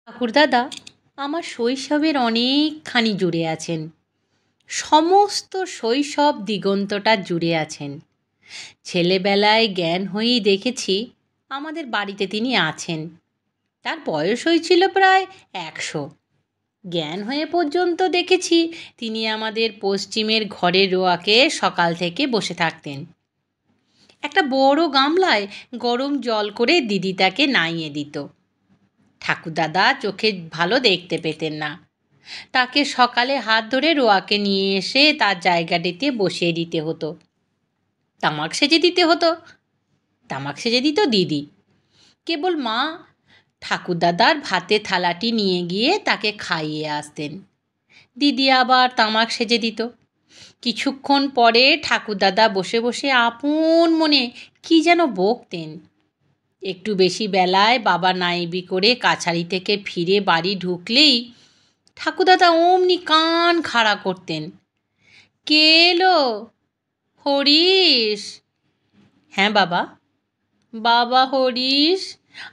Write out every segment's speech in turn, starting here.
ঠাকুরদাদা আমার শৈশবের অনেকখানি জুড়ে আছেন, সমস্ত শৈশব দিগন্তটা জুড়ে আছেন। ছেলেবেলায় জ্ঞান হয়েই দেখেছি আমাদের বাড়িতে তিনি আছেন। তার বয়স হয়েছিল প্রায় 100। জ্ঞান হয়ে পর্যন্ত দেখেছি তিনি আমাদের পশ্চিমের ঘরের রোয়াকে সকাল থেকে বসে থাকতেন। একটা বড় গামলায় গরম জল করে দিদি তাকে নাইয়ে দিত। ঠাকুরদাদা চোখে ভালো দেখতে পেতেন না, তাকে সকালে হাত ধরে রোয়াকে নিয়ে এসে তার জায়গাটিতে বসিয়ে দিতে হতো। তামাক সেজে দিতে হতো। তামাক সেজে দিত দিদি। কেবল মা ঠাকুরদাদার ভাতের থালাটি নিয়ে গিয়ে তাকে খাইয়ে আসতেন। দিদি আবার তামাক সেজে দিত। কিছুক্ষণ পরে ঠাকুরদাদা বসে বসে আপন মনে কি যেন বকতেন। একটু বেশি বেলায় বাবা নাইবি করে কাছারি থেকে ফিরে বাড়ি ঢুকলেই ঠাকুরদাদা অমনি কান খাড়া করতেন। কে এলো? হরিশ? হ্যাঁ বাবা। বাবা হরিশ,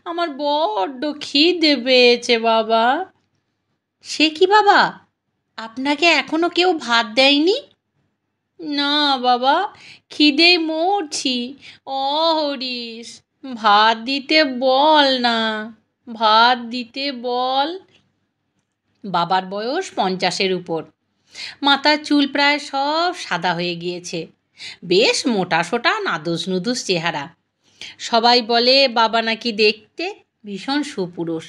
আমার বড্ড খিদে পেয়েছে বাবা। সে কি বাবা, আপনাকে এখনো কেউ ভাত দেয়নি? না বাবা, খিদেই মরছি। হরিশ, ভাত দিতে বল না, ভাত দিতে বল। বাবার বয়স 50-এর উপর। মাথার চুল প্রায় সব সাদা হয়ে গিয়েছে। বেশ মোটা সোটা নাদুস নুদুস চেহারা। সবাই বলে বাবা নাকি দেখতে ভীষণ সুপুরুষ।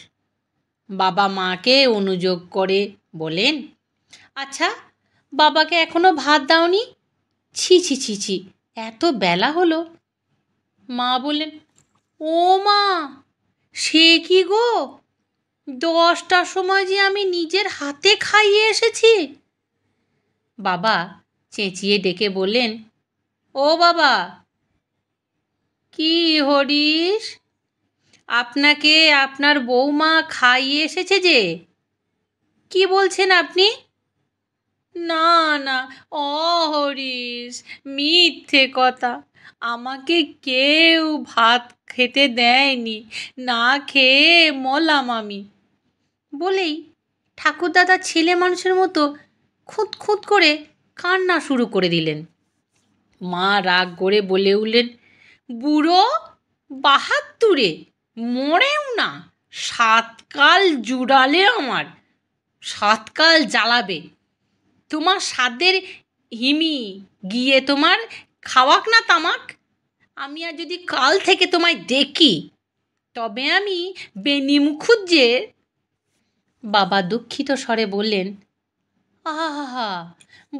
বাবা মাকে অনুযোগ করে বলেন, আচ্ছা বাবাকে এখনো ভাত দাওনি? ছি ছি ছি ছি, এত বেলা হলো। মা বললেন, ও মা, সে কি গো, 10টার সময় যে আমি নিজের হাতে খাইয়ে এসেছি। বাবা চেঁচিয়ে ডেকে বললেন, ও বাবা। কি হরিশ, আপনাকে আপনার বৌমা খাইয়ে এসেছে যে? কি বলছেন আপনি? না না, হরিশ, মিথ্যে কথা। আমাকে কেউ ভাত খেতে দেয়নি, না খেয়ে মলাম আমি। বলেই ঠাকুরদাদা ছেলে মানুষের মতো খুঁত খুঁত করে কান্না শুরু করে দিলেন। মা রাগ করে বলে উঠলেন, বুড়ো 72-এ মরেও না, 7 কাল জুড়ালে আমার, 7 কাল জ্বালাবে। তোমার সাদের হিমি গিয়ে তোমার খাওয়াক না তামাক। আমি আর যদি কাল থেকে তোমায় দেখি, তবে আমি বেনি মুখুজ্জে। বাবা দুঃখিত স্বরে বললেন, আহা,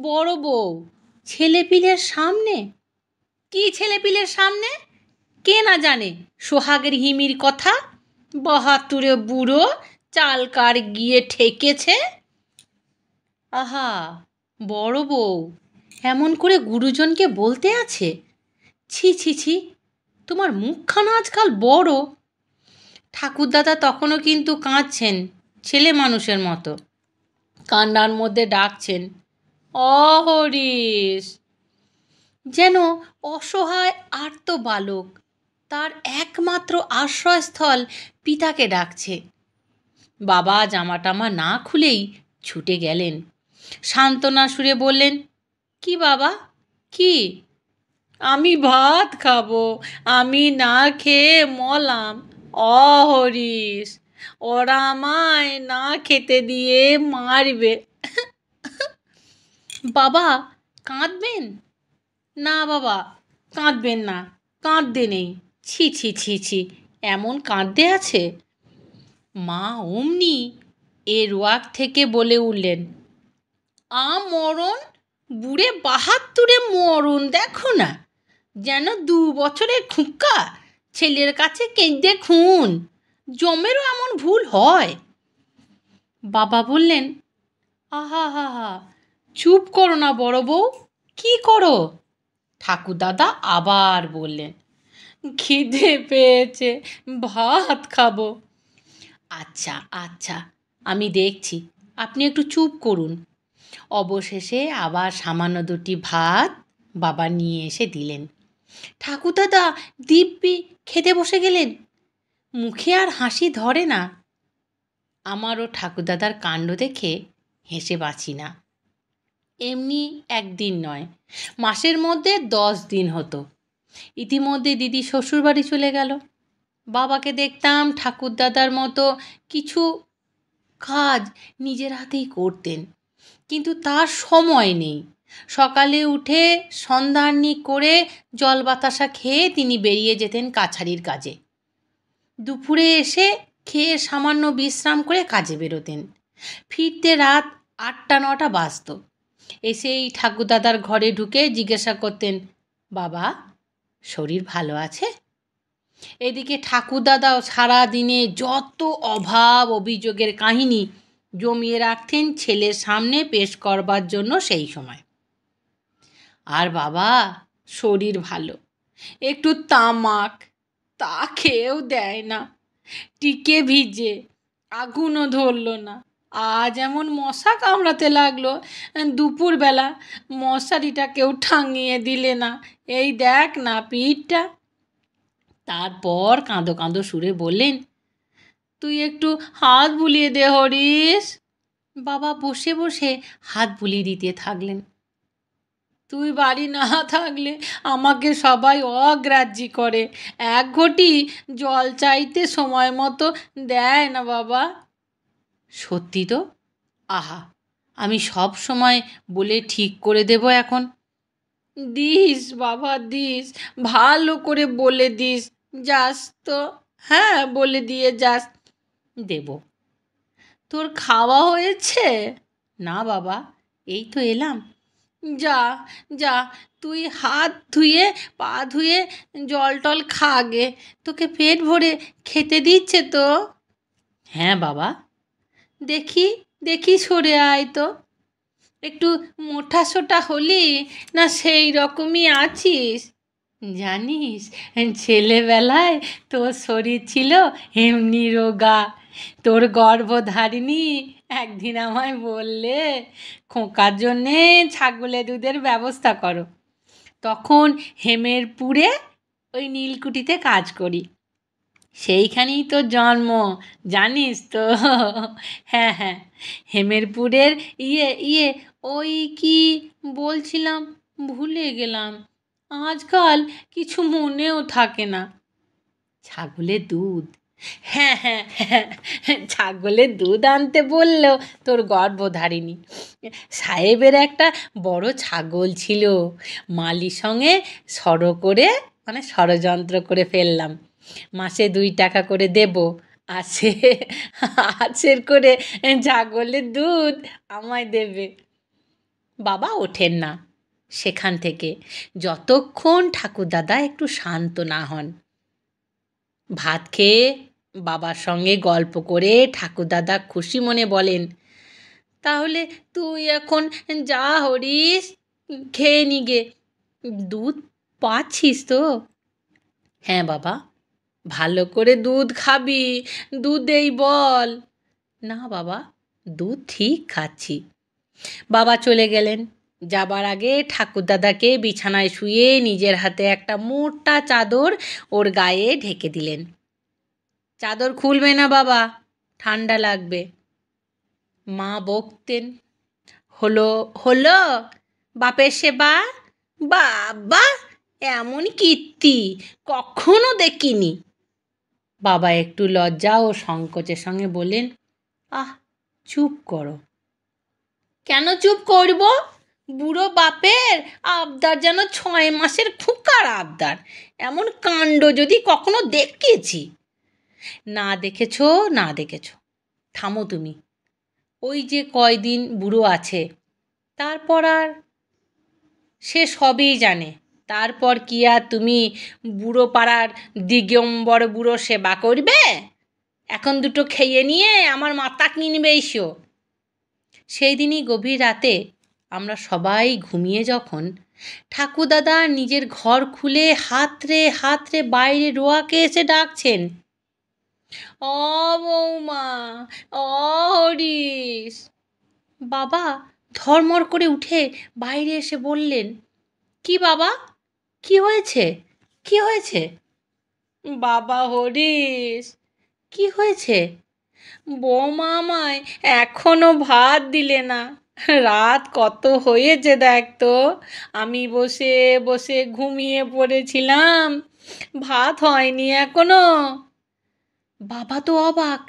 বড় বউ, ছেলেপিলের সামনে? কি ছেলেপিলের সামনে? কে না জানে সোহাগের হিমির কথা? 72-এ বুড়ো চালকার গিয়ে ঠেকেছে। আহা, বড় বউ, এমন করে গুরুজনকে বলতে আছে? ছি ছি ছি, তোমার মুখখানা আজকাল বড়। ঠাকুরদাদা তখনও কিন্তু কাঁদছেন ছেলে মানুষের মতো। কান্নার মধ্যে ডাকছেন, হরিশ। যেন অসহায় আর্ত বালক তার একমাত্র আশ্রয়স্থল পিতাকে ডাকছে। বাবা জামাটামা না খুলেই ছুটে গেলেন। সান্ত্বনা সুরে বললেন, কি বাবা, কি? আমি ভাত খাবো, আমি না খেয়ে মলাম। হরিশ, ওরা আমায় না খেতে দিয়ে মারবে। বাবা কাঁদবেন না? বাবা কাঁদবেন না, কাঁদতে নেই। ছি ছি ছি ছি, এমন কাঁদতে আছে? মা অমনি এর ওয়াক থেকে বলে উঠলেন, মরণ, বুড়ে 72-এ মরণ দেখো না, যেন 2 বছরের খুঁকা ছেলের কাছে কেঁদে খুন। জমেরও এমন ভুল হয়? বাবা বললেন, আহা হা হা, চুপ করো না বড় বউ, কি করো? ঠাকুরদাদা আবার বললেন, খিদে পেয়েছে, ভাত খাবো। আচ্ছা আচ্ছা, আমি দেখছি, আপনি একটু চুপ করুন। অবশেষে আবার সামান্য দুটি ভাত বাবা নিয়ে এসে দিলেন। ঠাকুরদাদা দিব্যি খেতে বসে গেলেন। মুখে আর হাসি ধরে না। আমারও ঠাকুরদাদার কাণ্ড দেখে হেসে বাঁচি না। এমনি একদিন নয়, মাসের মধ্যে 10 দিন হতো। ইতিমধ্যে দিদি শ্বশুরবাড়ি চলে গেল। বাবাকে দেখতাম ঠাকুরদাদার মতো কিছু কাজ নিজের হাতেই করতেন, কিন্তু তার সময় নেই। সকালে উঠে সন্ধ্যারনি করে জল বাতাসা খেয়ে তিনি বেরিয়ে যেতেন কাছারির কাজে। দুপুরে এসে খেয়ে সামান্য বিশ্রাম করে কাজে বেরোতেন। ফিরতে রাত 8টা-9টা বাজত। এসেই ঠাকুরদাদার ঘরে ঢুকে জিজ্ঞাসা করতেন, বাবা, শরীর ভালো আছে? এদিকে ঠাকুরদাদাও সারাদিনে যত অভাব অভিযোগের কাহিনী জমিয়ে রাখতেন ছেলের সামনে পেশ করবার জন্য সেই সময়। আর বাবা, শরীর ভালো, একটু তামাক তা খেয়েও দেয় না, টিকে ভিজে, আগুনও ধরল না। আজ এমন মশা কামড়াতে লাগলো, দুপুরবেলা মশারিটা কেউ টাঙিয়ে দিলে না, এই দেখ না পিঠটা। তারপর কাঁদো কাঁদো সুরে বললেন, তুই একটু হাত বুলিয়ে দে হরিশ। বাবা বসে বসে হাত বুলিয়ে দিতে থাকলেন। তুই বাড়ি না থাকলে আমাকে সবাই অগ্রাহ্যি করে, এক ঘটি জল চাইতে সময় মতো দেয় না বাবা। সত্যি তো? আহা, আমি সব সময় বলে ঠিক করে দেব এখন। দিস বাবা দিস, ভালো করে বলে দিস, যাস তো? হ্যাঁ, বলে দিয়ে যাস। দেব। তোর খাওয়া হয়েছে? না বাবা, এই তো এলাম। যা যা, তুই হাত ধুয়ে পা ধুয়ে জল টল খা গে, তোকে পেট ভরে খেতে দিচ্ছে তো। হ্যাঁ বাবা। দেখি দেখি সরে আয় তো, একটু মোটা সোটা হলি না সেই রকমই আছিস? জানিস, ছেলেবেলায় তোর শরীর ছিল এমনি রোগা। তোর গর্ভধারিণী একদিন আমায় বললে, খোকার জন্যে ছাগলের দুধের ব্যবস্থা করো। তখন হেমেরপুরে ওই নীলকুঠিতে কাজ করি, সেইখানেই তো জন্ম, জানিস তো? হ্যাঁ হ্যাঁ, হেমেরপুরের ওই কি বলছিলাম, ভুলে গেলাম, আজকাল কিছু মনেও থাকে না। ছাগলের দুধ, হ্যাঁ হ্যাঁ হ্যাঁ, ছাগলের দুধ আনতে বললো তোর গর্ভধারিণী। সাহেবের একটা বড় ছাগল ছিল, মালির সঙ্গে ষড়যন্ত্র করে ফেললাম। মাসে 2 টাকা করে দেব, আছে আছের করে ছাগলের দুধ আমায় দেবে। বাবা ওঠেন না সেখান থেকে যতক্ষণ ঠাকুরদাদা একটু শান্ত না হন। ভাত খেয়ে বাবার সঙ্গে গল্প করে ঠাকুরদাদা খুশি মনে বলেন, তাহলে তুই এখন যা হরিস, খেয়ে নিগে, দুধ পাচ্ছিস তো? হ্যাঁ বাবা, ভালো করে দুধ খাবি, দুধেই বল। না বাবা, দুধ ঠিক খাচ্ছি। বাবা চলে গেলেন। যাবার আগে ঠাকুরদাদাকে বিছানায় শুয়ে নিজের হাতে একটা মোটা চাদর ওর গায়ে ঢেকে দিলেন। চাদর খুলবে না বাবা, ঠান্ডা লাগবে। মা বকতেন, হলো হলো বাপের সেবা, বাবা এমন কীর্তি কখনো দেখিনি। বাবা একটু লজ্জা ও সংকোচের সঙ্গে বললেন, আহ, চুপ করো। কেন চুপ করব? বুড়ো বাপের আবদার যেন 6 মাসের খোকার আবদার, এমন কাণ্ড যদি কখনো দেখেছি। না দেখেছো না দেখেছো, থামো তুমি। ওই যে কয়দিন বুড়ো আছে, তারপর আর সে সবই জানে। তারপর কি আর তুমি বুড়ো পাড়ার দিগম্বর বুড়ো সেবা করবে? এখন দুটো খেয়ে নিয়ে আমার মাথা কিনবে এসো। সেই দিনই গভীর রাতে আমরা সবাই ঘুমিয়ে যখন ঠাকুরদাদা নিজের ঘর খুলে হাতড়ে হাতড়ে বাইরে রোয়াকে এসে ডাকছেন, ও বৌমা, ও হরিশ। বাবা ধর্মর করে উঠে বাইরে এসে বললেন, কি বাবা, কি হয়েছে, কি হয়েছে? বাবা হরিশ। কি হয়েছে? বৌমা আমায় এখনো ভাত দিলে না। রাত কত হয়েছে দেখ তো, আমি বসে বসে ঘুমিয়ে পড়েছিলাম, ভাত হয়নি এখনো। বাবা তো অবাক।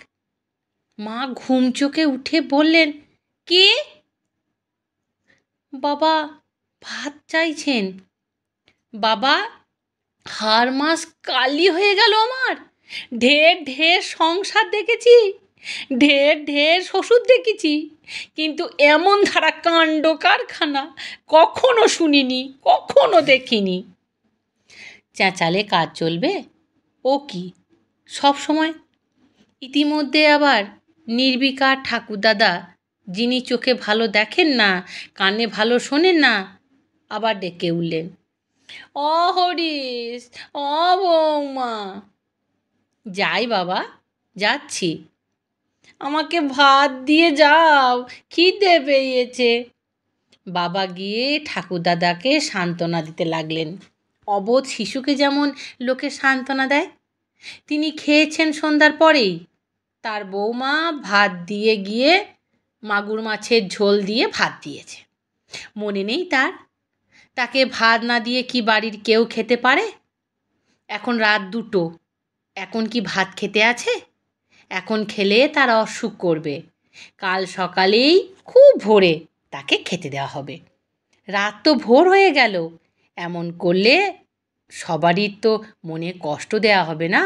মা ঘুম চোখে উঠে বললেন, কি? বাবা ভাত চাইছেন। বাবা, হাড় মাস কালি হয়ে গেল আমার। ঢের ঢের সংসার দেখেছি, ঢের ঢের শ্বশুর দেখেছি, কিন্তু এমন ধারা কাণ্ড কারখানা কখনো শুনিনি, কখনো দেখিনি। চেঁচালে কাজ চলবে? ও কি সব সময়? ইতিমধ্যে আবার নির্বিকার ঠাকুরদাদা, যিনি চোখে ভালো দেখেন না, কানে ভালো শোনেন না, আবার ডেকে উঠলেন, অ হরিশ, অ বৌমা। যাই বাবা, যাচ্ছি। আমাকে ভাত দিয়ে যাও, খিদে পেয়েছে। বাবা গিয়ে ঠাকুরদাদাকে সান্ত্বনা দিতে লাগলেন, অবোধ শিশুকে যেমন লোকে সান্ত্বনা দেয়। তিনি খেয়েছেন সন্ধ্যার পরেই। তার বৌমা ভাত দিয়ে গিয়ে মাগুর মাছের ঝোল দিয়ে ভাত দিয়েছে। মনে নেই তার? তাকে ভাত না দিয়ে কি বাড়ির কেউ খেতে পারে? এখন রাত 2টো, এখন কি ভাত খেতে আছে? এখন খেলে তার অসুখ করবে। কাল সকালেই খুব ভোরে তাকে খেতে দেওয়া হবে। রাত তো ভোর হয়ে গেল। এমন করলে সবারই তো মনে কষ্ট দেওয়া হবে না?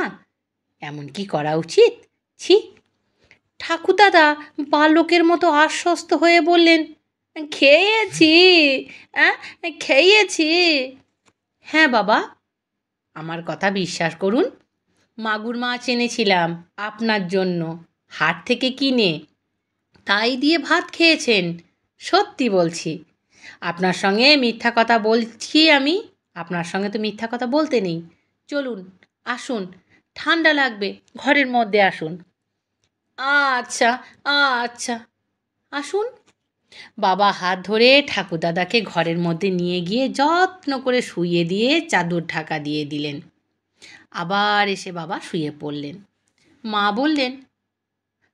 এমন কি করা উচিত? ছি! ঠাকুরদাদা বালকের মতো আশ্বস্ত হয়ে বললেন, খেয়েছি, খেয়েছি। হ্যাঁ বাবা, আমার কথা বিশ্বাস করুন, মাগুর মাছ এনেছিলাম আপনার জন্য, হাট থেকে কিনে, তাই দিয়ে ভাত খেয়েছেন। সত্যি বলছি। আপনার সঙ্গে মিথ্যা কথা বলছি আমি? আপনার সঙ্গে তো মিথ্যা কথা বলতে নেই। চলুন, আসুন, ঠান্ডা লাগবে, ঘরের মধ্যে আসুন। আচ্ছা, আচ্ছা, আসুন। বাবা হাত ধরে ঠাকুরদাদাকে ঘরের মধ্যে নিয়ে গিয়ে যত্ন করে শুইয়ে দিয়ে চাদর ঢাকা দিয়ে দিলেন। আবার এসে বাবা শুয়ে পড়লেন। মা বললেন,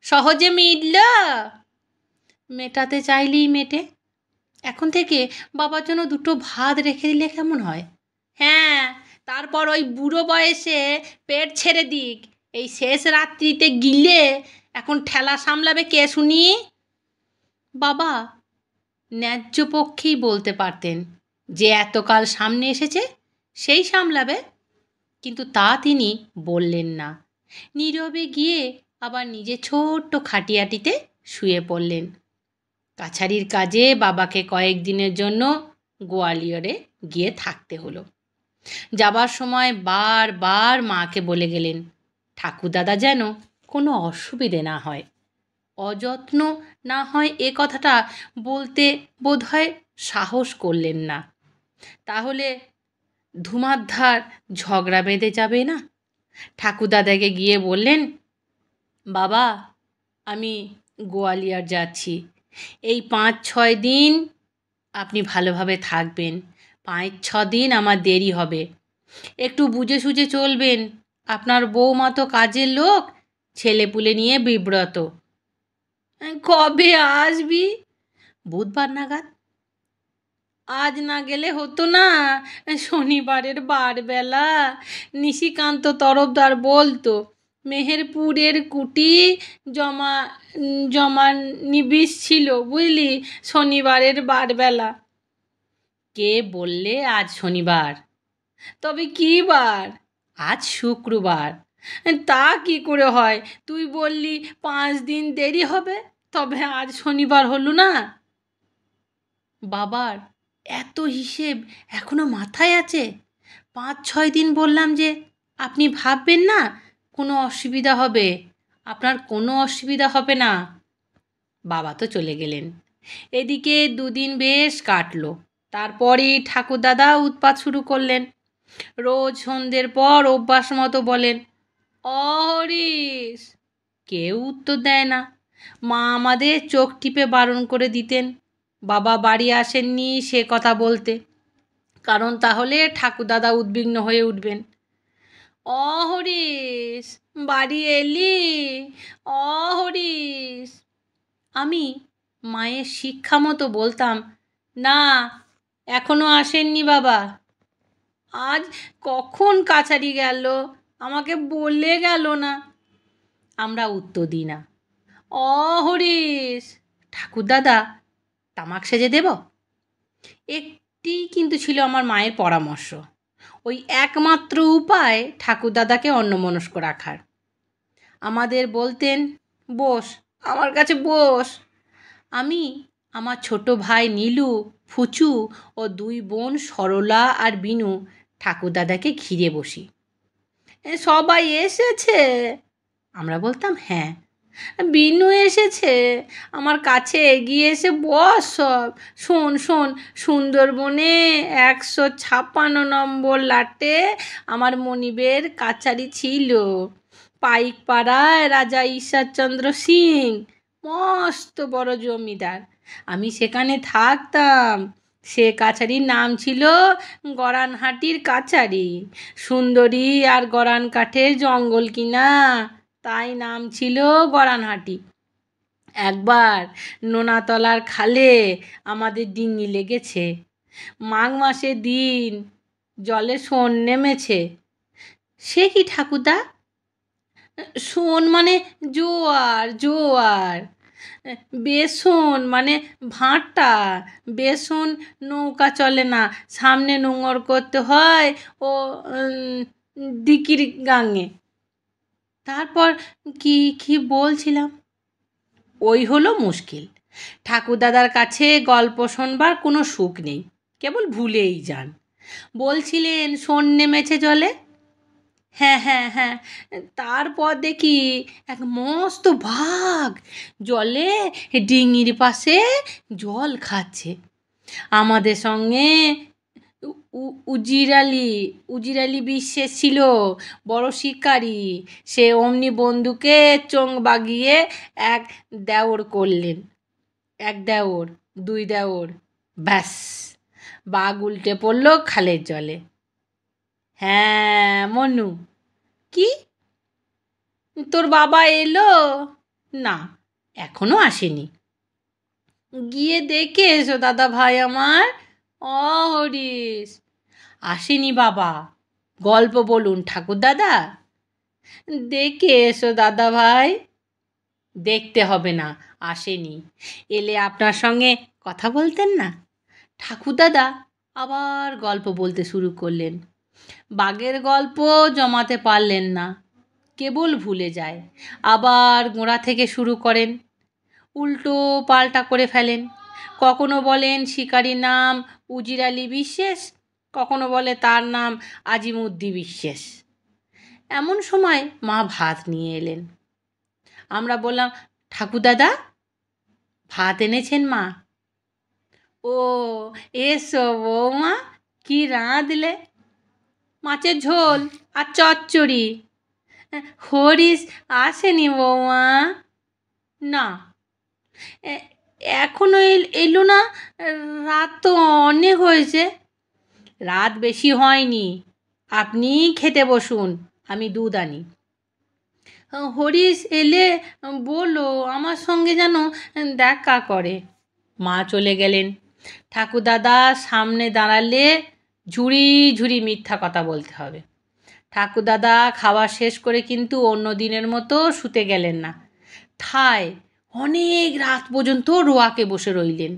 সহজে মিটল? মেটাতে চাইলেই মেটে। এখন থেকে বাবার জন্য 2টো ভাত রেখে দিলে কেমন হয়? হ্যাঁ, তারপর ওই বুড়ো বয়সে পেট ছেড়ে দিক, এই শেষ রাত্রিতে গিলে এখন ঠেলা সামলাবে কে শুনি? বাবা ন্যায্য পক্ষেই বলতে পারতেন যে এতকাল সামনে এসেছে সেই সামলাবে, কিন্তু তা তিনি বললেন না। নীরবে গিয়ে আবার নিজে ছোট্ট খাটিয়াটিতে শুয়ে পড়লেন। কাছারির কাজে বাবাকে কয়েকদিনের জন্য গোয়ালিয়রে গিয়ে থাকতে হলো। যাবার সময় বারবার মাকে বলে গেলেন, ঠাকুরদাদা যেন কোনো অসুবিধে না হয়, অযত্ন না হয়, এ কথাটা বলতে বোধহয় সাহস করলেন না। তাহলে ধুমাধার ঝগড়া বেঁধে যাবে না? ঠাকুরদাদাকে গিয়ে বললেন, বাবা আমি গোয়ালিয়র যাচ্ছি, এই 5-6 দিন আপনি ভালোভাবে থাকবেন। 5-6 দিন আমার দেরি হবে, একটু বুঝে সুঝে চলবেন। আপনার বৌমা তো কাজের লোক, ছেলেপুলে নিয়ে বিব্রত। কবে আসবি? বুধবার নাগাদ। আজ না গেলে হতো না? শনিবারের বারবেলা নিশিকান্ত তরফদার বলতো মেহেরপুরের কুটি জমা জমা নিবিস ছিল, বুঝলি, শনিবারের বারবেলা। কে বললে আজ শনিবার? তবে কী বার? আজ শুক্রবার। তা কি করে হয়? তুই বললি 5 দিন দেরি হবে, তবে আজ শনিবার হলো না? বাবার এত হিসেব এখনো মাথায় আছে? 5-6 দিন বললাম যে, আপনি ভাববেন না কোনো অসুবিধা হবে। আপনার কোনো অসুবিধা হবে না। বাবা তো চলে গেলেন। এদিকে 2 দিন বেশ কাটলো। তারপরই ঠাকুরদাদা উৎপাত শুরু করলেন। রোজ সন্ধ্যের পর অভ্যাস মতো বলেন, অ হরিশ। কেউ উত্তর দেয় না। মা আমাদের চোখ টিপে বারণ করে দিতেন বাবা বাড়ি আসেননি সে কথা বলতে, কারণ তাহলে ঠাকুরদাদা উদ্বিগ্ন হয়ে উঠবেন। অ হরিশ, বাড়ি এলি? হরিশ। আমি মায়ের শিক্ষা মতো বলতাম, না, এখনো আসেননি বাবা। আজ কখন কাছারি গেল, আমাকে বলে গেল না। আমরা উত্তর দিই না। হরিশ, ঠাকুরদাদা তামাক সেজে দেব? একটি কিন্তু ছিল আমার মায়ের পরামর্শ, ওই একমাত্র উপায় ঠাকুরদাদাকে অন্যমনস্ক রাখার। আমাদের বলতেন, বস, আমার কাছে বস। আমি, আমার ছোট ভাই নীলু, ফুচু ও দুই বোন সরলা আর বিনু ঠাকুরদাদাকে ঘিরে বসি। সবাই এসেছে? আমরা বলতাম, হ্যাঁ। বিনু এসেছে? আমার কাছে এগিয়ে এসে বস সব। শোন শোন, সুন্দরবনে 156 নম্বর লাটে আমার মনিবের কাছারি ছিল। পাইকপাড়ায় রাজা ঈশ্বরচন্দ্র সিং, মস্ত বড় জমিদার। আমি সেখানে থাকতাম। সে কাছারির নাম ছিল গরানহাটির কাছারি। সুন্দরী আর গরান কাঠের জঙ্গল কিনা, তাই নাম ছিল গরানহাটি। একবার নোনাতলার খালে আমাদের ডিঙি লেগেছে। মাঘ মাসের দিন, জলে সোন নেমেছে। সে কি ঠাকুরদা? সোন মানে জোয়ার, জোয়ার। বেসন মানে ভাঁটা। বেসন নৌকা চলে না, সামনে নোঙর করতে হয় ও দিকির গাঙে। তারপর কি কি বলছিলাম? ওই হলো মুশকিল। ঠাকুরদাদার কাছে গল্প শোনবার কোনো সুখ নেই, কেবল ভুলেই যান। বলছিলেন সোন নেমেছে জলে। হ্যাঁ হ্যাঁ হ্যাঁ, তারপর দেখি এক মস্ত বাঘ জলে ডিঙির পাশে জল খাচ্ছে। আমাদের সঙ্গে উজির আলী বিশ্বাস ছিল, বড় শিকারি। সে অমনি বন্দুকে চোং বাগিয়ে এক দেওর করলেন। এক দেওর, দুই দেওর, ব্যাস, বাঘ উল্টে পড়ল খালের জলে। হ্যাঁ মনু, কি তোর বাবা এলো? না, এখনো আসেনি। গিয়ে দেখে এসো দাদা ভাই আমার। হরিশ, আসেনি বাবা, গল্প বলুন ঠাকুরদাদা। দেখে এসো দাদা ভাই। দেখতে হবে না, আসেনি। এলে আপনার সঙ্গে কথা বলতেন না। ঠাকুরদাদা আবার গল্প বলতে শুরু করলেন। বাঘের গল্প জমাতে পারলেন না, কেবল ভুলে যায়। আবার গোড়া থেকে শুরু করেন, উল্টো পাল্টা করে ফেলেন। কখনো বলেন শিকারির নাম উজির আলী বিশ্বাস, কখনো বলে তার নাম আজিমুদ্দি বিশ্বাস। এমন সময় মা ভাত নিয়ে এলেন। আমরা বললাম, ঠাকুরদাদা ভাত এনেছেন মা? ও, এসো বৌমা, কি রাঁধলে? মাছের ঝোল আর চচ্চড়ি। হরিশ আসেনি বৌমা? না, এখনো এলো না? রাত তো অনেক হয়েছে। রাত বেশি হয়নি, আপনি খেতে বসুন, আমি দুধ আনি। হরিশ এলে বলো আমার সঙ্গে যেন দেখা করে। মা চলে গেলেন। ঠাকুরদাদা সামনে দাঁড়ালে ঝুড়ি ঝুড়ি মিথ্যা কথা বলতে হবে। ঠাকুরদাদা খাওয়া শেষ করে কিন্তু অন্য দিনের মতো শুতে গেলেন না। ঠায় অনেক রাত পর্যন্ত রোয়াকে বসে রইলেন।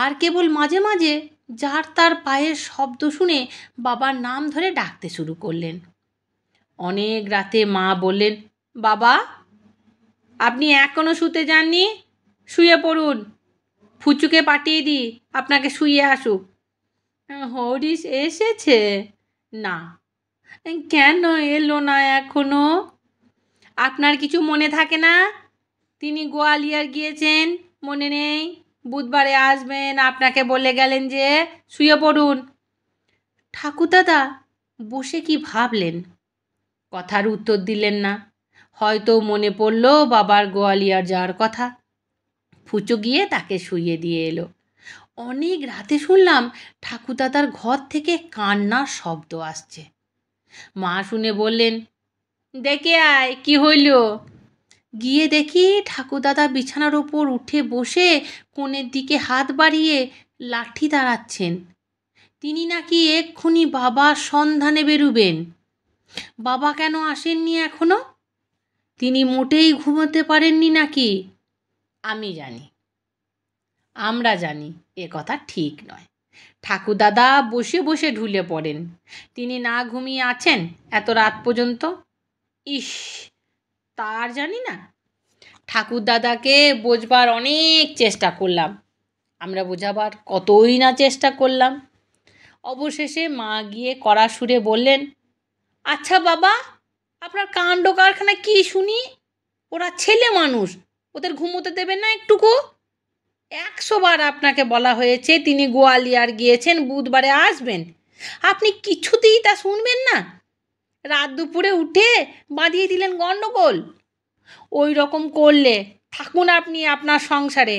আর কেবল মাঝে মাঝে যার তার পায়ের শব্দ শুনে বাবার নাম ধরে ডাকতে শুরু করলেন। অনেক রাতে মা বললেন, বাবা আপনি এখনো শুতে যাননি? শুয়ে পড়ুন, ফুচুকে পাঠিয়ে দিই আপনাকে শুয়ে আসুক। হরিশ এসেছে? না। কেন এলো না এখনো? আপনার কিছু মনে থাকে না? তিনি গোয়ালিয়র গিয়েছেন, মনে নেই? বুধবারে আসবেন, আপনাকে বলে গেলেন যে শুয়ে পড়ুন। ঠাকুরদাদা বসে কি ভাবলেন, কথার উত্তর দিলেন না। হয়তো মনে পড়ল বাবার গোয়ালিয়র যাওয়ার কথা। ফুচু গিয়ে তাকে শুইয়ে দিয়ে এলো। অনেক রাতে শুনলাম ঠাকুরদাদার ঘর থেকে কান্নার শব্দ আসছে। মা শুনে বললেন, দেখে আয় কি হইল। গিয়ে দেখি ঠাকুরদাদা বিছানার ওপর উঠে বসে কোণের দিকে হাত বাড়িয়ে লাঠি দাঁড়াচ্ছেন। তিনি নাকি এক্ষুনি বাবার সন্ধানে বেরুবেন। বাবা কেন আসেননি এখনো? তিনি মোটেই ঘুমোতে পারেননি নাকি? আমি জানি, আমরা জানি এ কথা ঠিক নয়। ঠাকুরদাদা বসে বসে ঢুলে পড়েন। তিনি না ঘুমিয়ে আছেন এত রাত পর্যন্ত। ইস, তার জানি না। ঠাকুরদাদাকে বোঝবার অনেক চেষ্টা করলাম, আমরা বোঝাবার কতই না চেষ্টা করলাম। অবশেষে মা গিয়ে কড়া সুরে বললেন, আচ্ছা বাবা, আপনার কাণ্ড কারখানা কি শুনি? ওরা ছেলে মানুষ, ওদের ঘুমোতে দেবেন না একটুকু? 100 বার আপনাকে বলা হয়েছে তিনি গোয়ালিয়র গিয়েছেন, বুধবারে আসবেন। আপনি কিছুতেই তা শুনবেন না। রাত দুপুরে উঠে বাঁধিয়ে দিলেন গণ্ডগোল। ওই রকম করলে থাকুন আপনি আপনার সংসারে।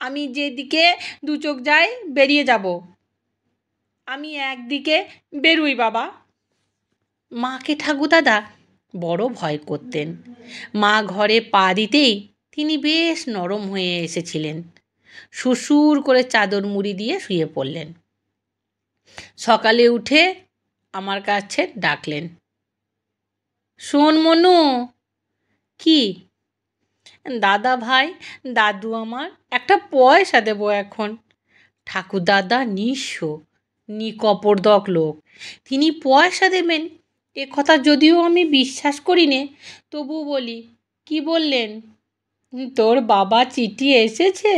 আমি যেদিকে দু চোখ যায় বেরিয়ে যাব। আমি একদিকে বেরুই বাবা। মাকে ঠাকুরদাদা বড় ভয় করতেন। মা ঘরে পা দিতেই তিনি বেশ নরম হয়ে এসেছিলেন। সুসুর করে চাদর মুড়ি দিয়ে শুয়ে পড়লেন। সকালে উঠে আমার কাছে ডাকলেন, শোন মনু। কি? দাদা ভাই, দাদু আমার একটা পয়সা দেবো এখন। ঠাকুরদাদা নিঃস্ব, নিকপরদক লোক, তিনি পয়সা দেবেন এ কথা যদিও আমি বিশ্বাস করি নে, তবু বলি, কি বললেন? তোর বাবা চিঠি এসেছে?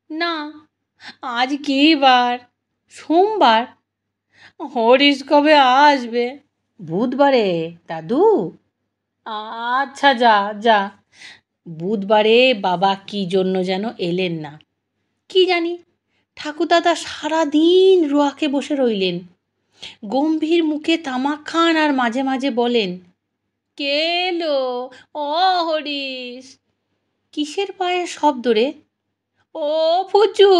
না, আজ কী বার? সোমবার। হরিশ কবে আসবে? বুধবারে দাদু। আচ্ছা, যা যা। বুধবারে বাবা কি জন্য যেন এলেন না, কি জানি। ঠাকুরদাদা সারাদিন রোয়াকে বসে রইলেন, গম্ভীর মুখে তামাক খান আর মাঝে মাঝে বলেন, কে এলো? ও হরিশ। কিসের পায়ের শব্দ রে? ও ফুচু,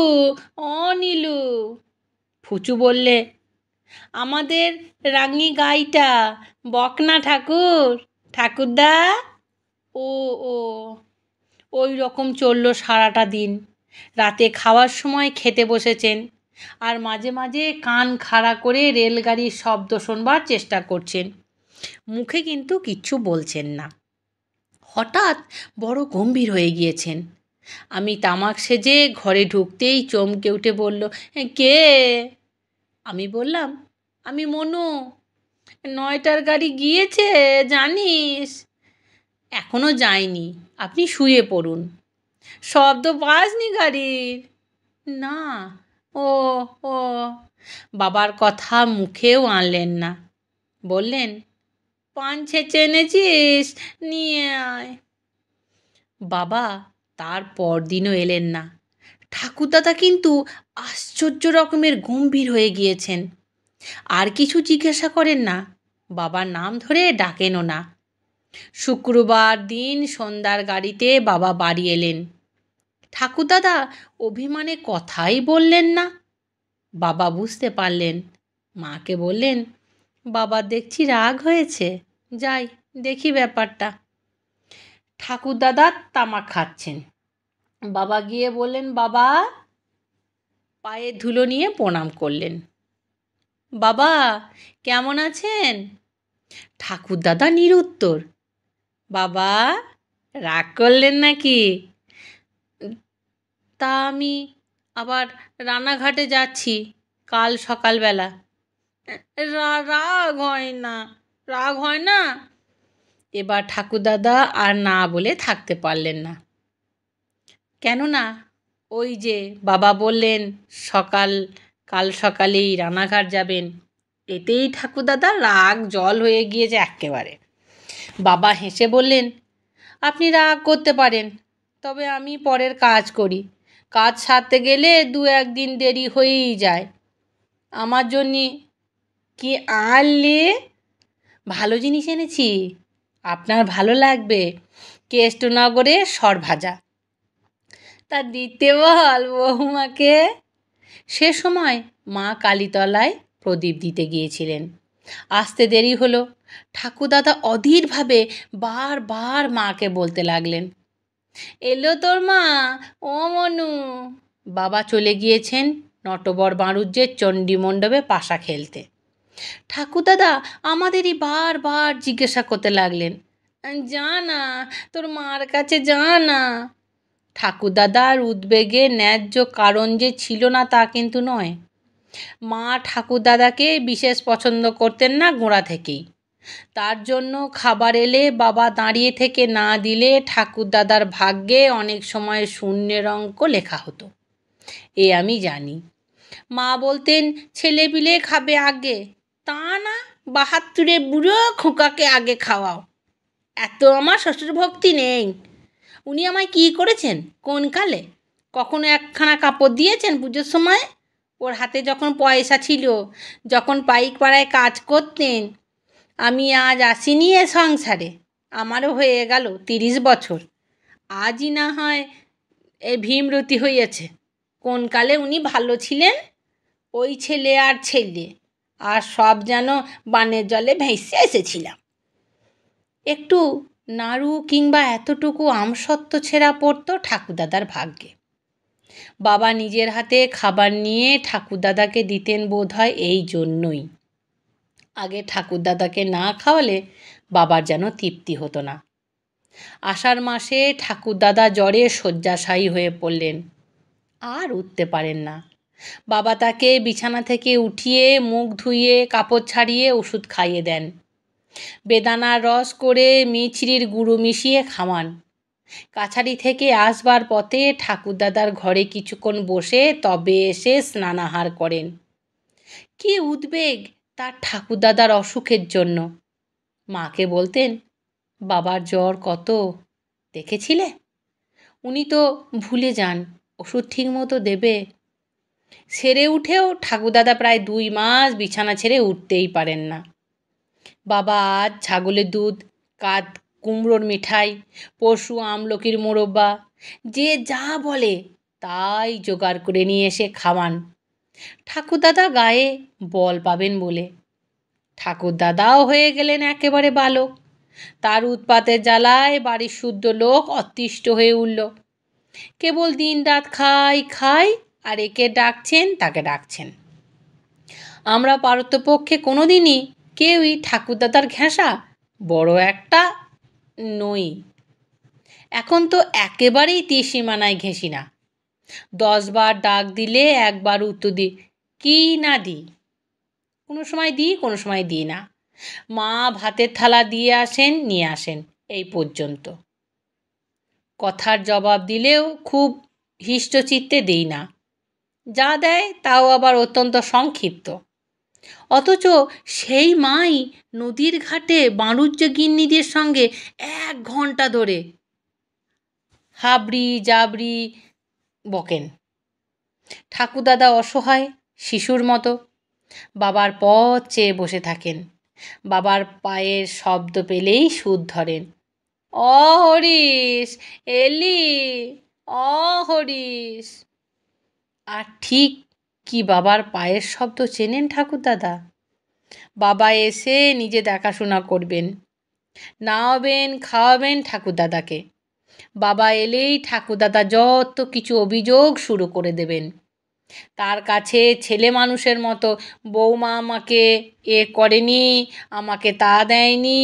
ও নীলু। ফুচু বললে, আমাদের রাঙি গাইটা বকনা ঠাকুর, ঠাকুরদা। ও ও ওই রকম চলল সারাটা দিন। রাতে খাওয়ার সময় খেতে বসেছেন, আর মাঝে মাঝে কান খাড়া করে রেলগাড়ির শব্দ শোনবার চেষ্টা করছেন। মুখে কিন্তু কিচ্ছু বলছেন না। হঠাৎ বড় গম্ভীর হয়ে গিয়েছেন। আমি তামাক সেজে ঘরে ঢুকতেই চমকে উঠে বলল, কে? আমি বললাম, আমি মনু। 9টার গাড়ি গিয়েছে জানিস? এখনো যায়নি, আপনি শুয়ে পড়ুন। শব্দ পাসনি গাড়ির? না। ও ও বাবার কথা মুখেও আনলেন না। বললেন, পান ছেঁচে এনেছিস? নিয়ে আয়। বাবা তার পরদিনও এলেন না। ঠাকুরদাদা কিন্তু আশ্চর্য রকমের গম্ভীর হয়ে গিয়েছেন। আর কিছু জিজ্ঞাসা করেন না, বাবার নাম ধরে ডাকেনও না। শুক্রবার দিন সন্ধ্যার গাড়িতে বাবা বাড়ি এলেন। ঠাকুরদাদা অভিমানে কথাই বললেন না। বাবা বুঝতে পারলেন। মাকে বললেন, বাবা দেখছি রাগ হয়েছে, যাই দেখি ব্যাপারটা। ঠাকুরদাদা তামাক খাচ্ছেন। বাবা গিয়ে বললেন, বাবা। পায়ে ধুলো নিয়ে প্রণাম করলেন। বাবা কেমন আছেন? ঠাকুরদাদা নিরুত্তর। বাবা রাগ করলেন নাকি? তা আমি আবার রানাঘাটে যাচ্ছি কাল সকালবেলা। রাগ হয় না, রাগ হয় না। এবার ঠাকুরদাদা আর না বলে থাকতে পারলেন না। কেননা ওই যে বাবা বললেন কাল সকালেই রানাঘাট যাবেন, এতেই ঠাকুরদাদা রাগ জল হয়ে গিয়েছে এক্কেবারে। বাবা হেসে বললেন, আপনি রাগ করতে পারেন, তবে আমি পরের কাজ করি। কাজ সারতে গেলে 2-1 দিন দেরি হয়েই যায়। আমার জন্যে কি আনলে? ভালো জিনিস এনেছি, আপনার ভালো লাগবে। কেষ্টনগরের সরভাজা। তা দিতে বল বৌমাকে। সে সময় মা কালীতলায় প্রদীপ দিতে গিয়েছিলেন। আসতে দেরি হলো। ঠাকুরদাদা অধীরভাবে বারবার মাকে বলতে লাগলেন, এলো তোর মা, ও মনু। বাবা চলে গিয়েছেন নটবর বাঁড়ুজ্যের চণ্ডী মণ্ডপে পাশা খেলতে। ঠাকুরদাদা আমাদেরই বারবার জিজ্ঞাসা করতে লাগলেন, যা না, তোর মার কাছে যা না। ঠাকুরদাদার উদ্বেগে ন্যায্য কারণ যে ছিল না তা কিন্তু নয়। মা ঠাকুরদাদাকে বিশেষ পছন্দ করতেন না গোড়া থেকেই। তার জন্য খাবার এলে বাবা দাঁড়িয়ে থেকে না দিলে ঠাকুরদাদার ভাগ্যে অনেক সময় শূন্যের অঙ্ক লেখা হতো, এ আমি জানি। মা বলতেন, ছেলেপিলে খাবে আগে, তা না ৭২ বুড়ো খোকাকে আগে খাওয়াও। এত আমার শ্বশুর ভক্তি নেই। উনি আমায় কী করেছেন কোন কালে? কখনো একখানা কাপড় দিয়েছেন পুজোর সময়? ওর হাতে যখন পয়সা ছিল, যখন পাইক পাড়ায় কাজ করতেন। আমি আজ আসিনি এ সংসারে, আমারও হয়ে গেল ৩০ বছর। আজই না হয় এ ভীমরতি হইয়াছে। কোন কালে উনি ভালো ছিলেন? ওই ছেলে আর ছেলে, আর সব যেন বানের জলে ভেসে এসেছিলাম। একটু নাড়ু কিংবা এতটুকু আমসত্ত্ব ছেঁড়া পড়তো ঠাকুরদাদার ভাগ্যে। বাবা নিজের হাতে খাবার নিয়ে ঠাকুরদাদাকে দিতেন বোধ হয় এই জন্যই। আগে ঠাকুরদাদাকে না খাওয়ালে বাবার যেন তৃপ্তি হতো না। আষাঢ় মাসে ঠাকুরদাদা জ্বরে শয্যাশায়ী হয়ে পড়লেন, আর উঠতে পারেন না। বাবা তাকে বিছানা থেকে উঠিয়ে মুখ ধুইয়ে কাপড় ছাড়িয়ে ওষুধ খাইয়ে দেন। বেদানার রস করে মিছরির গুঁড়ো মিশিয়ে খাওয়ান। কাছারি থেকে আসবার পথে ঠাকুরদাদার ঘরে কিছুক্ষণ বসে তবে এসে স্নানাহার করেন। কি উদ্বেগ তার ঠাকুরদাদার অসুখের জন্য। মাকে বলতেন, বাবার জ্বর কত দেখেছিলে? উনি তো ভুলে যান ওষুধ ঠিক মতো দেবে। সেরে উঠেও ঠাকুরদাদা প্রায় ২ মাস বিছানা ছেড়ে উঠতেই পারেন না। বাবা আজ ছাগলের দুধ, কাল কুমড়োর মিঠাই, পরশু আমলকির মোরব্বা, যে যা বলে তাই জোগাড় করে নিয়ে এসে খাওয়ান ঠাকুরদাদা গায়ে বল পাবেন বলে। ঠাকুরদাদাও হয়ে গেলেন একেবারে বালক। তার উৎপাতের জ্বালায় বাড়ির শুদ্ধ লোক অতিষ্ঠ হয়ে উঠল। কেবল দিনরাত খাই খাই, আর একে ডাকছেন তাকে ডাকছেন। আমরা পারতপক্ষে কোনো দিনই কেউই ঠাকুরদাদার ঘেঁষা বড় একটা নই। এখন তো একেবারেই তীরসীমানায় ঘেঁষি না। ১০ বার ডাক দিলে একবার উত্তর দিই, কি না দিই। কোনো সময় দিই, কোনো সময় দিই না। মা ভাতের থালা দিয়ে আসেন, নিয়ে আসেন, এই পর্যন্ত। কথার জবাব দিলেও খুব হৃষ্টচিত্তে দিই না। যা দেয় তাও আবার অত্যন্ত সংক্ষিপ্ত। অথচ সেই মাই নদীর ঘাটে বাঁড়ুজ্য গিন্নিদের সঙ্গে ১ ঘণ্টা ধরে হাবড়ি জাবড়ি বকেন। ঠাকুরদাদা অসহায় শিশুর মতো বাবার পথ চেয়ে বসে থাকেন। বাবার পায়ের শব্দ পেলেই সুর ধরেন, অ হরিশ এলি, অ হরিশ। আর ঠিক কি বাবার পায়ের শব্দ চেনেন ঠাকুরদাদা? বাবা এসে নিজে দেখাশোনা করবেন, নাওয়াবেন খাওয়াবেন ঠাকুরদাদাকে। বাবা এলেই ঠাকুরদাদা যত কিছু অভিযোগ শুরু করে দেবেন। তার কাছে ছেলে মানুষের মতো বৌমা আমাকে এ করেনি, আমাকে তা দেয়নি,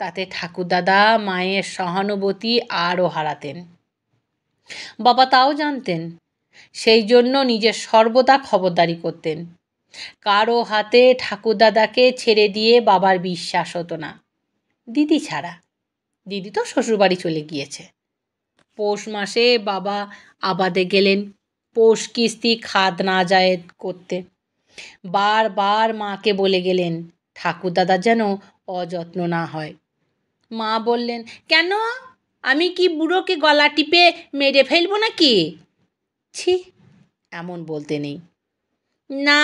তাতে ঠাকুরদাদা মায়ের সহানুভূতি আরও হারাতেন। বাবা তাও জানতেন, সেই জন্য নিজের সর্বদা খবরদারি করতেন। কারো হাতে ঠাকুরদাদাকে ছেড়ে দিয়ে বাবার বিশ্বাস হতো না, দিদি ছাড়া। দিদি তো শ্বশুরবাড়ি চলে গিয়েছে। পৌষ মাসে বাবা আবাদে গেলেন পৌষ কিস্তি খাদ না জায়েদ করতে। বারবার মাকে বলে গেলেন ঠাকুরদাদা যেন অযত্ন না হয়। মা বললেন, কেন, আমি কি বুড়োকে গলা টিপে মেরে ফেলবো নাকি? ছি, এমন বলতে নেই। না,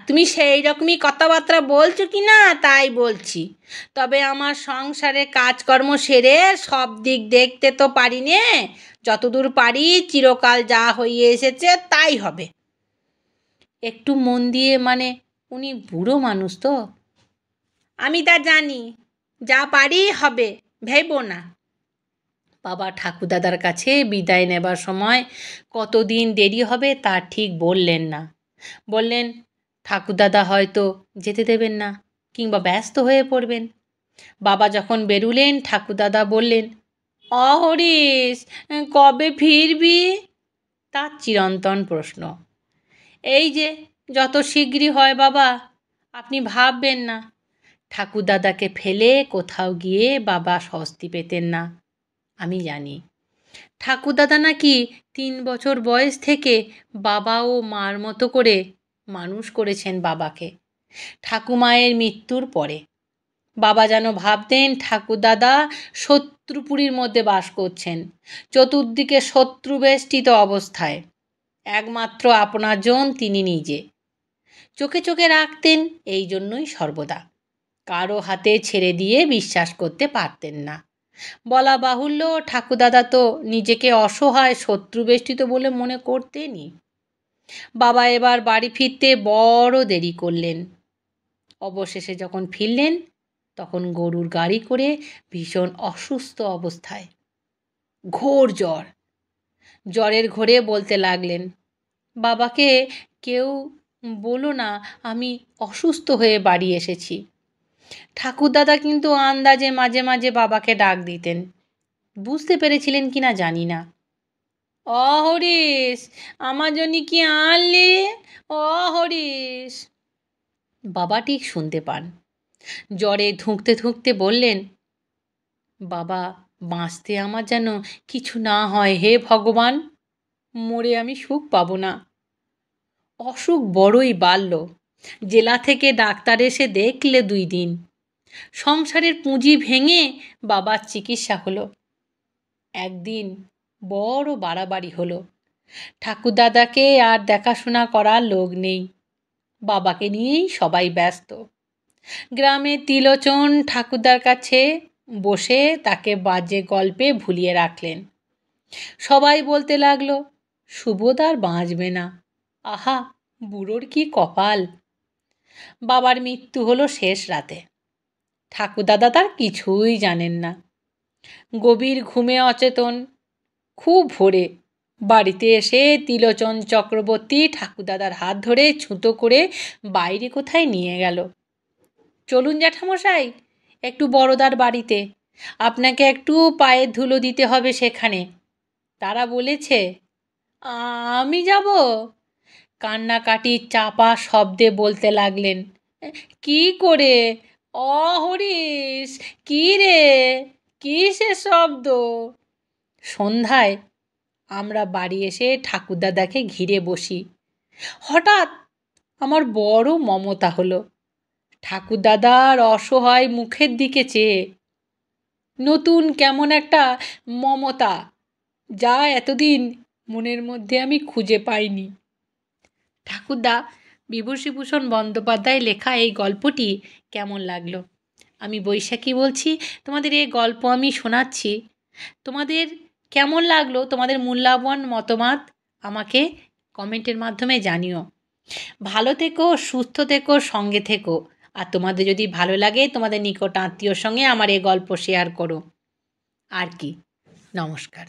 তুমি সেই রকমই কথাবার্তা বলছো কি না তাই বলছি। তবে আমার সংসারের কাজকর্ম সেরে সব দিক দেখতে তো পারি নে। যতদূর পারি চিরকাল যা হয়ে এসেছে তাই হবে। একটু মন দিয়ে, মানে উনি বুড়ো মানুষ তো। আমি তা জানি, যা পারি হবে, ভেবো না। বাবা ঠাকুরদাদার কাছে বিদায় নেবার সময় কতদিন দেরি হবে তা ঠিক বললেন না। বললেন ঠাকুরদাদা হয়তো যেতে দেবেন না, কিংবা ব্যস্ত হয়ে পড়বেন। বাবা যখন বেরুলেন ঠাকুরদাদা বললেন, হরিশ, কবে ফিরবি? তার চিরন্তন প্রশ্ন। এই যে, যত শীঘ্রই হয় বাবা, আপনি ভাববেন না। ঠাকুরদাদাকে ফেলে কোথাও গিয়ে বাবা স্বস্তি পেতেন না, আমি জানি। ঠাকুরদাদা নাকি 3 বছর বয়স থেকে বাবা ও মার মতো করে মানুষ করেছেন বাবাকে। ঠাকুমায়ের মৃত্যুর পরে বাবা যেন ভাবতেন ঠাকুরদাদা শত্রুপুরীর মধ্যে বাস করছেন, চতুর্দিকে শত্রুবেষ্টিত অবস্থায়। একমাত্র আপনারজন তিনি নিজে। চোখে চোখে রাখতেন এই জন্যই সর্বদা। কারো হাতে ছেড়ে দিয়ে বিশ্বাস করতে পারতেন না। বলা বাহুল্য, ঠাকুরদাদা তো নিজেকে অসহায় শত্রুবেষ্টিত বলে মনে করতেনই। বাবা এবার বাড়ি ফিরতে বড় দেরি করলেন। অবশেষে যখন ফিরলেন তখন গরুর গাড়ি করে ভীষণ অসুস্থ অবস্থায়। ঘোর জ্বর। জ্বরের ঘোরে বলতে লাগলেন, বাবাকে কেউ বলো না আমি অসুস্থ হয়ে বাড়ি এসেছি। ঠাকুরদাদা কিন্তু আন্দাজে মাঝে মাঝে বাবাকে ডাক দিতেন। বুঝতে পেরেছিলেন কিনা জানি না। হরিশ, আমার জন্য কি আনলি? হরিশ। বাবা ঠিক শুনতে পান। জ্বরে ধুঁকতে ধুঁকতে বললেন, বাবা বাঁচতে আমার যেন কিছু না হয়, হে ভগবান, মরে আমি সুখ পাব না। অসুখ বড়ই বাড়ল। জেলা থেকে ডাক্তার এসে দেখলে 2 দিন। সংসারের পুঁজি ভেঙে বাবার চিকিৎসা হলো। একদিন বড় বাড়াবাড়ি হলো। ঠাকুরদাদাকে আর দেখাশোনা করার লোক নেই। বাবাকে নিয়েই সবাই ব্যস্ত। গ্রামে ত্রিলোচন ঠাকুরদার কাছে বসে তাকে বাজে গল্পে ভুলিয়ে রাখলেন। সবাই বলতে লাগলো, সুবোধ আর বাঁচবে না। আহা, বুড়োর কি কপাল। বাবার মৃত্যু হলো শেষ রাতে। ঠাকুরদাদা তার কিছুই জানেন না। গভীর ঘুমে অচেতন। খুব ভোরে বাড়িতে এসে ত্রিলোচন চক্রবর্তী ঠাকুরদাদার হাত ধরে ছুতো করে বাইরে কোথায় নিয়ে গেল। চলুন জ্যাঠামশাই, একটু বড়দার বাড়িতে, আপনাকে একটু পায়ের ধুলো দিতে হবে সেখানে। তারা বলেছে, আমি যাব? কান্নাকাটির চাপা শব্দে বলতে লাগলেন, কি করে? হরিশ, কি রে, কিসের শব্দ? সন্ধ্যায় আমরা বাড়ি এসে ঠাকুরদাদাকে ঘিরে বসি। হঠাৎ আমার বড় মমতা হলো ঠাকুরদাদার অসহায় মুখের দিকে চেয়ে। নতুন কেমন একটা মমতা, যা এতদিন মনের মধ্যে আমি খুঁজে পাইনি। ঠাকুরদা বিভূতিভূষণ বন্দ্যোপাধ্যায় লেখা এই গল্পটি কেমন লাগলো? আমি বৈশাখী বলছি, তোমাদের এই গল্প আমি শোনাচ্ছি। তোমাদের কেমন লাগলো? তোমাদের মূল্যবান মতামত আমাকে কমেন্টের মাধ্যমে জানিও। ভালো থেকো, সুস্থ থেকো, সঙ্গে থেকো। আর তোমাদের যদি ভালো লাগে তোমাদের নিকট আত্মীয়র সঙ্গে আমার এই গল্প শেয়ার করো। আর কি, নমস্কার।